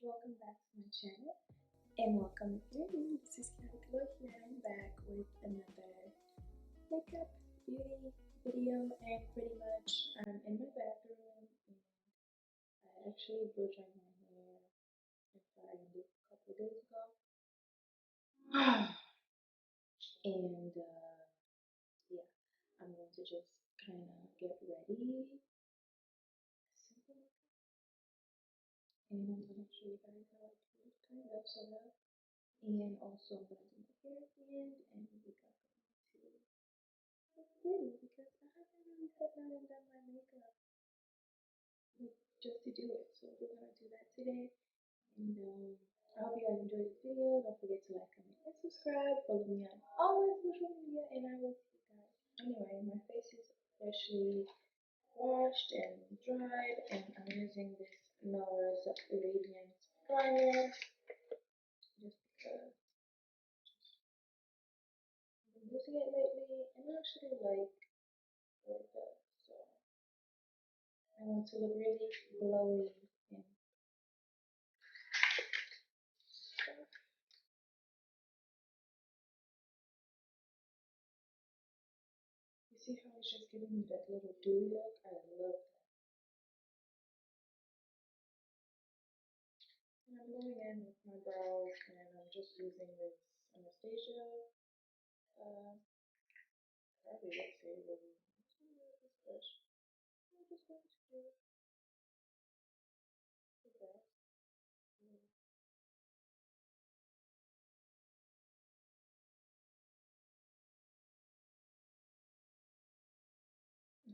welcome back to my channel, and welcome if you're new. This is chaotic.allure here. I'm back with another makeup beauty video, and pretty much I'm in my bathroom, and I actually blow dried my hair after I did a couple of days ago. And yeah, I'm going to just kind of get ready. Simple. And I'm going to show you guys how I do it, kind of, sort of. And also I'm going to do my hair again, and we got going to look pretty because I haven't really sat down and done my makeup just to do it. So we're going to do that today. And I hope you guys enjoyed this video. Don't forget to like, comment, and subscribe. Follow me on all my social media, and I will see you guys. Anyway, my face is freshly washed and dried, and I'm using this NARS Radiant Primer just because I've been using it lately, and I actually like what it does. So I want to look really glowy and stuff. You see how it's just giving me that little dewy look? I love that. And I'm going in with my brows, and I'm just using this Anastasia, probably let's say really. Let's use this brush. I'm just going to do the brows.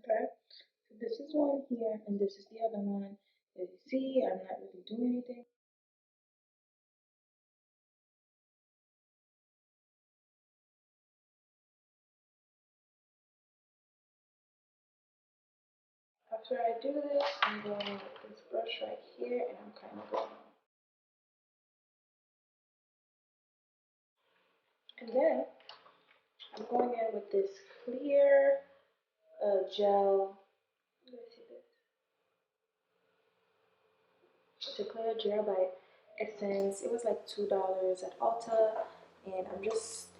Okay, so this is one here, and this is the other one. As you see, I'm not really doing anything. After I do this, I'm going with this brush right here, and I'm kind of going. And then I'm going in with this clear gel. You guys see this? It's a clear gel by Essence. It was like $2 at Ulta, and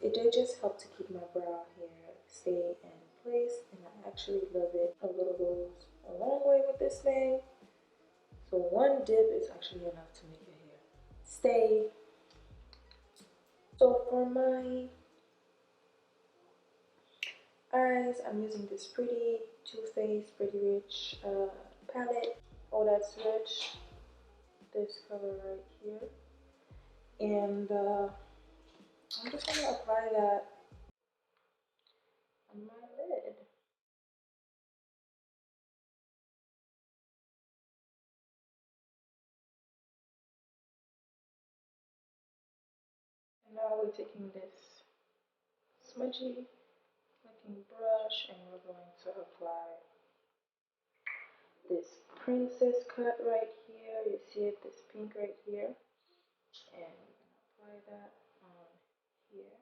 it did just help to keep my brow hair stay in place, and I actually love it. A little goes a long way with this thing. So one dip is actually enough to make your hair stay. So for my eyes, I'm using this pretty Too Faced Pretty Rich palette. Oh, that's rich. This color right here. And I'm just gonna apply that on my lid. And now we're taking this smudgy looking brush, and we're going to apply this princess cut right here. You see it, this pink right here. And we're gonna apply that on here.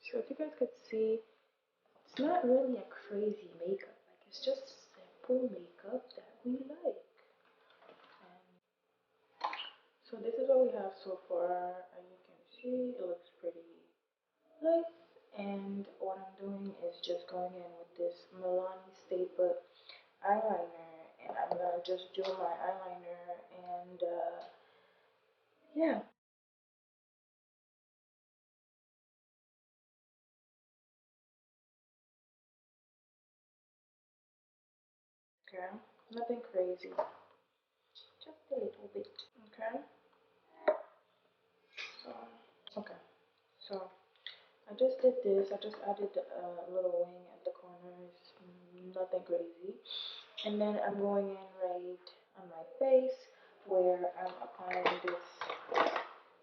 So if you guys could see, it's not really a crazy makeup. Like, it's just simple makeup that we like. So this is what we have so far. As you can see, it looks pretty nice. And what I'm doing is just going in with this Milani Stay Put eyeliner, and I'm gonna just do my eyeliner, and yeah. Okay, nothing crazy, just a little bit. Okay, so okay, so I just did this. I just added a little wing at the corners, nothing crazy. And then I'm going in right on my face where I'm applying this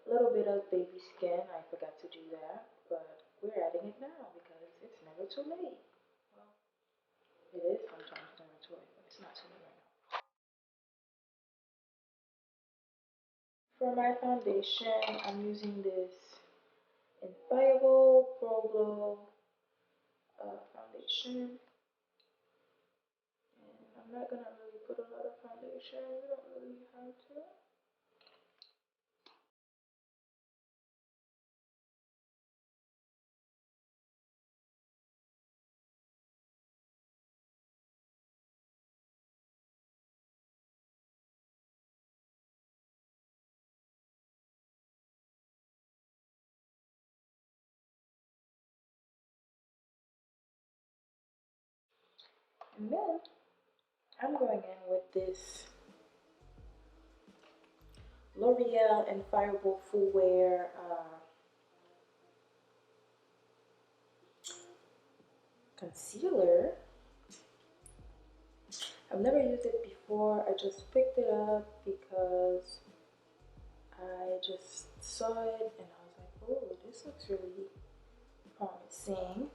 little bit of baby skin. I forgot to do that, but we're adding it now because it's never too late. Well, it is sometimes never too late, but it's not too late right now. For my foundation, I'm using this Viable Pro Glow foundation. And I'm not gonna really put a lot of foundation. You don't really have to. And then I'm going in with this L'Oreal Infallible Full Wear concealer. I've never used it before. I just picked it up because I just saw it and I was like, oh, this looks really promising.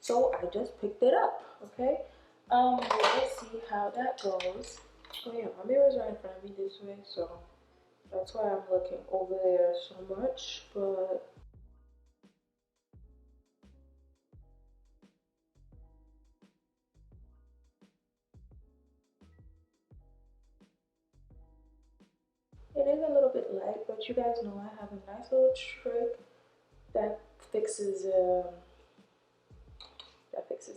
So I just picked it up, okay? Let's see how that goes. Oh yeah, my mirrors are in front of me this way, so that's why I'm looking over there so much, but it is a little bit light, but you guys know I have a nice little trick that fixes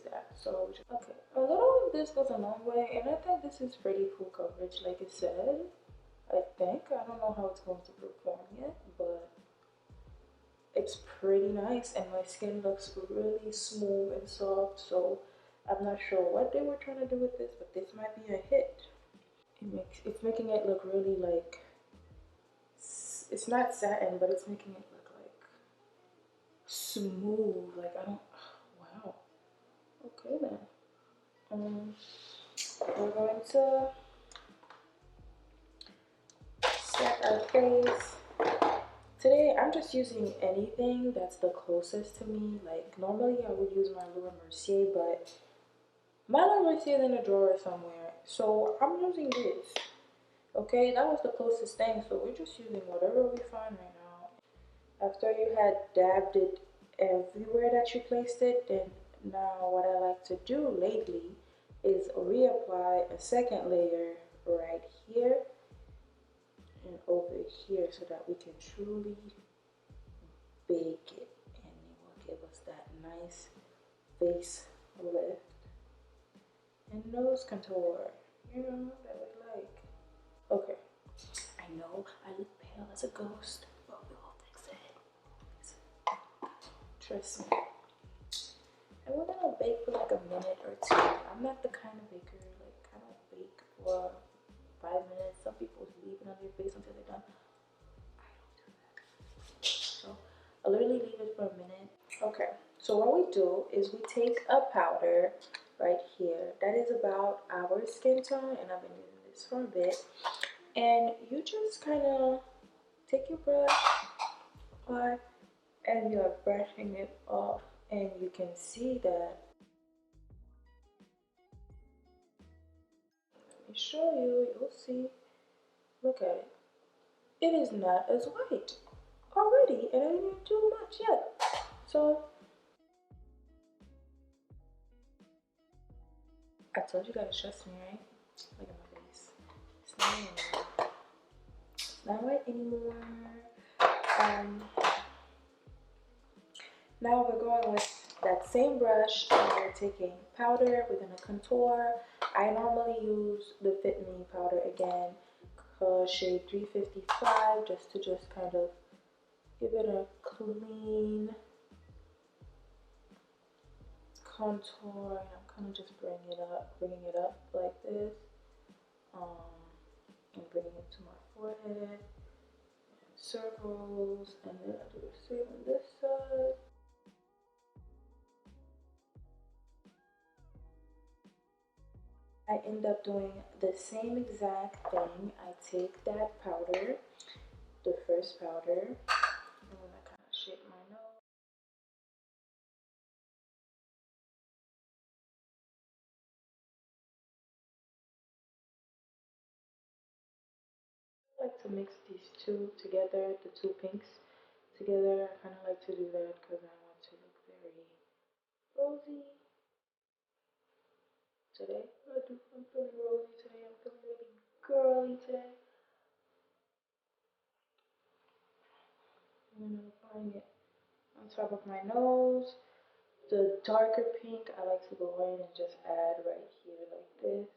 that. So okay, a little of this goes a long way, and I think this is pretty full coverage, like it said. I think I don't know how it's going to perform yet, but it's pretty nice, and my skin looks really smooth and soft. So I'm not sure what they were trying to do with this, but this might be a hit. It's making it look really like it's not satin, but it's making it look like smooth. Like I don't. Wow. Okay then. We're going to set our face. Today I'm just using anything that's the closest to me. Like normally I would use my Laura Mercier, but my Laura Mercier is in a drawer somewhere. So I'm using this. Okay, that was the closest thing. So we're just using whatever we find right now. After you had dabbed it everywhere that you placed it, then now what I like to do lately is reapply a second layer right here and over here so that we can truly bake it, and it will give us that nice face lift and nose contour, you know, that we like. Okay, I know I look pale as a ghost, but we will fix it. Trust me. And we're gonna bake for like a minute or two. I'm not the kind of baker, like I don't bake for 5 minutes. Some people leave it on their face until they're done. I don't do that. So I literally leave it for a minute. Okay, so what we do is we take a powder right here that is about our skin tone, and I've been using this for a bit. And you just kind of take your brush, apply, and you're brushing it off, and you can see that. Let me show you, you'll see. Look at it. It is not as white already, and I didn't even do much yet. So I told you guys, trust me, right? Look at my face. It's not white anymore. Um, Now we're going with that same brush, and we're taking powder. We're gonna contour. I normally use the Fit Me powder again, shade 355, just to kind of give it a clean contour. And I'm kind of just bringing it up like this, and bringing it to my forehead, and circles, and then I do the same on this side. I end up doing the same exact thing. I take that powder, the first powder, and then I kind of shape my nose. I like to mix these two together, the two pinks together. I kind of like to do that because I want to look very rosy today. I'm feeling rosy today. I'm feeling really girly today. And then I'm applying it on top of my nose. The darker pink, I like to go in and just add right here like this.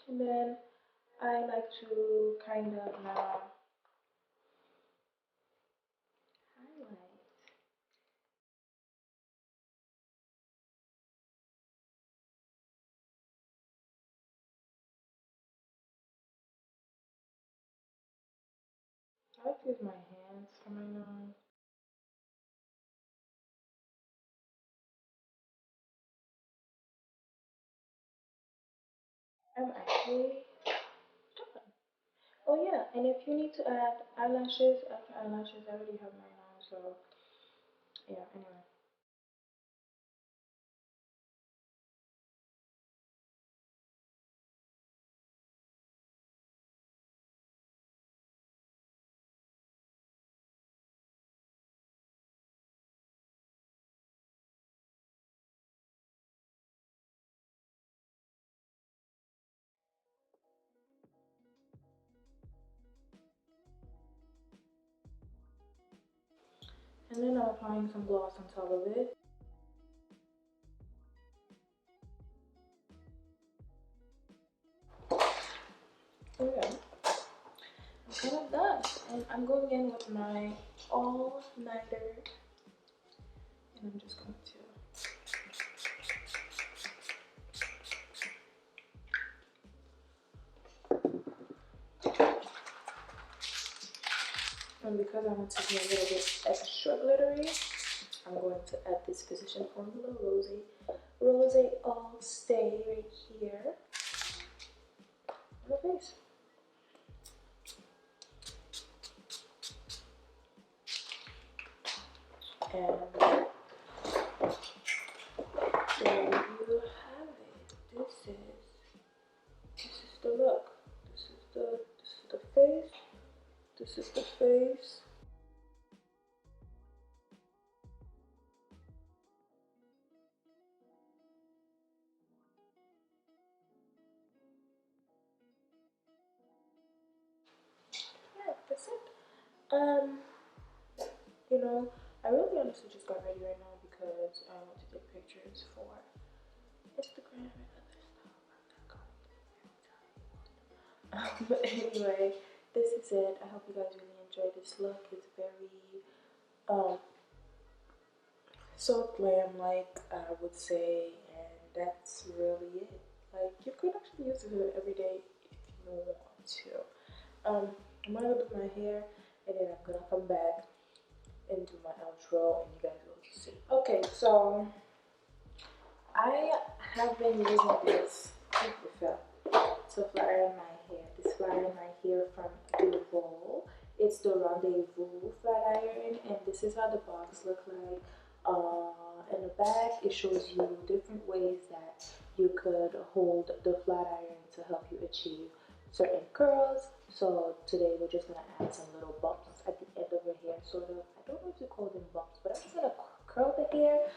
And then I like to kind of now highlight. I like to use my hands for my nose. I'm actually done. Oh yeah, and if you need to add eyelashes, after eyelashes, I already have mine on, so yeah, anyway. And then I'm applying some gloss on top of it. So yeah, I'm kind of done. And I'm going in with my all-nighter. And I'm just going to and because I want to be a little bit extra glittery, I'm going to add this Physician Formula Rose All Stay right here on the face. And there you have it. This is the look. This is the face. This is the face. Yeah, that's it. You know, I really honestly just got ready right now because I want to take pictures for Instagram and other stuff. But anyway, this is it. I hope you guys really enjoyed this look. It's very so glam like, I would say, and that's really it. Like, you could actually use it every day if you want to. I'm gonna do my hair and then I'm gonna come back and do my outro and you guys will see. Okay, so I have been using this to flat iron my hair. This flat iron my hair from Duvolle. It's the Rendezvous flat iron, and this is how the box look like. In the back, it shows you different ways that you could hold the flat iron to help you achieve certain curls. So today we're just gonna add some little bumps at the end of your hair, sort of. I don't know if you call them bumps, but I'm just gonna curl the hair,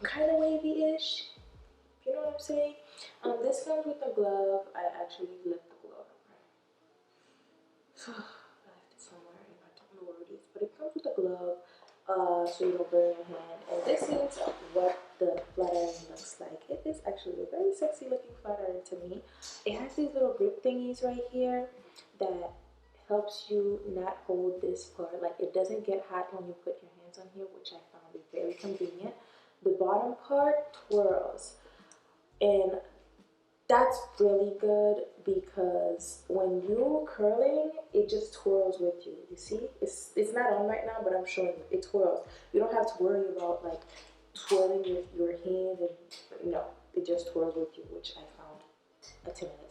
kind of wavy-ish. You know what I'm saying? This comes with a glove. I actually left the glove. I left it somewhere and I don't know where it is, but it comes with a glove, so you don't burn your hand. And this is what the flat iron looks like. It is actually a very sexy looking flat iron to me. It has these little grip thingies right here that helps you not hold this part. Like, it doesn't get hot when you put your hands on here, which I found it very convenient. The bottom part twirls, and that's really good because when you're curling, it just twirls with you. You see, it's not on right now, but I'm showing you. It twirls. You don't have to worry about like twirling with your hand, and it just twirls with you, which I found a 10 out of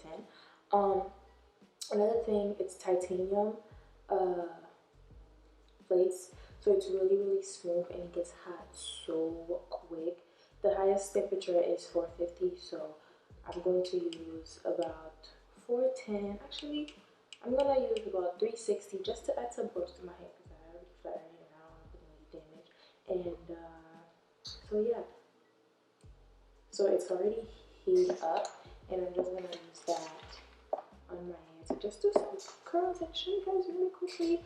10. Another thing, it's titanium plates, so it's really smooth and it gets hot so quick. The highest temperature is 450, so I'm going to use about 410. Actually, I'm gonna use about 360 just to add some burst to my hair because I already flat ironed it and I don't want to put any damage. And so yeah, so it's already heated up, and I'm just gonna use that on my hair to just do some curls and show you guys really quickly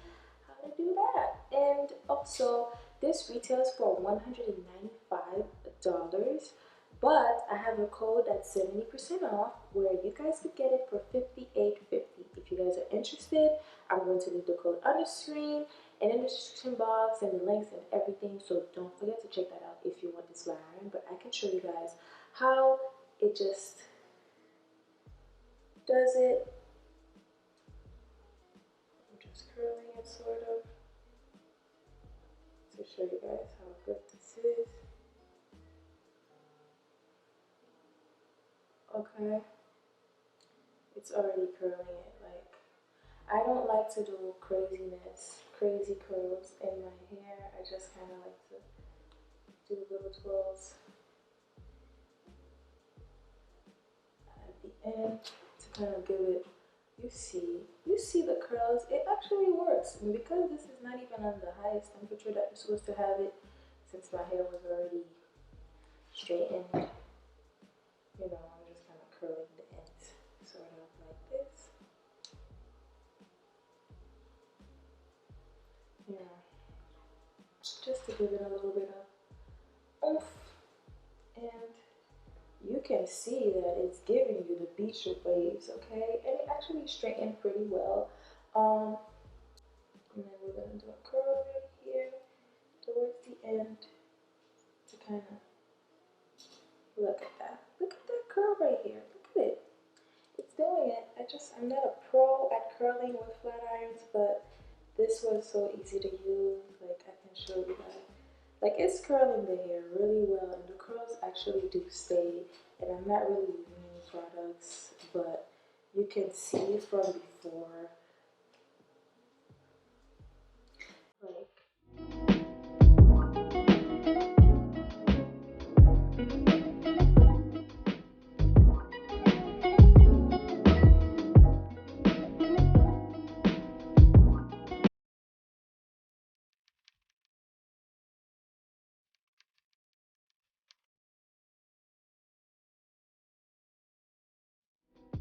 how to do that. And also, this retails for $195, but I have a code that's 70% off where you guys could get it for $58.50. If you guys are interested, I'm going to leave the code on the screen and in the description box and the links and everything, so don't forget to check that out if you want this flat iron. But I can show you guys how it just does it. I'm just curling it sort of to show you guys how good this is. Okay, it's already curling it. Like, I don't like to do crazy curls in my hair. I just kind of like to do little twirls at the end to kind of give it, you see the curls. It actually works, and because this is not even on the highest temperature that you're supposed to have it, since my hair was already straightened, you know, I'm just kind of curling the ends sort of like this. Yeah, just to give it a little bit of oomph. And you can see that it's giving you the beach waves, okay? And it actually straightened pretty well. And then we're gonna do a curl right here towards the end to kind of look at that. Look at that curl right here. Look at it. It's doing it. I'm not a pro at curling with flat irons, but this was so easy to use. Like, I can show you that. Like, it's curling the hair really well, and the curls actually do stay. And I'm not really using any products, but you can see from before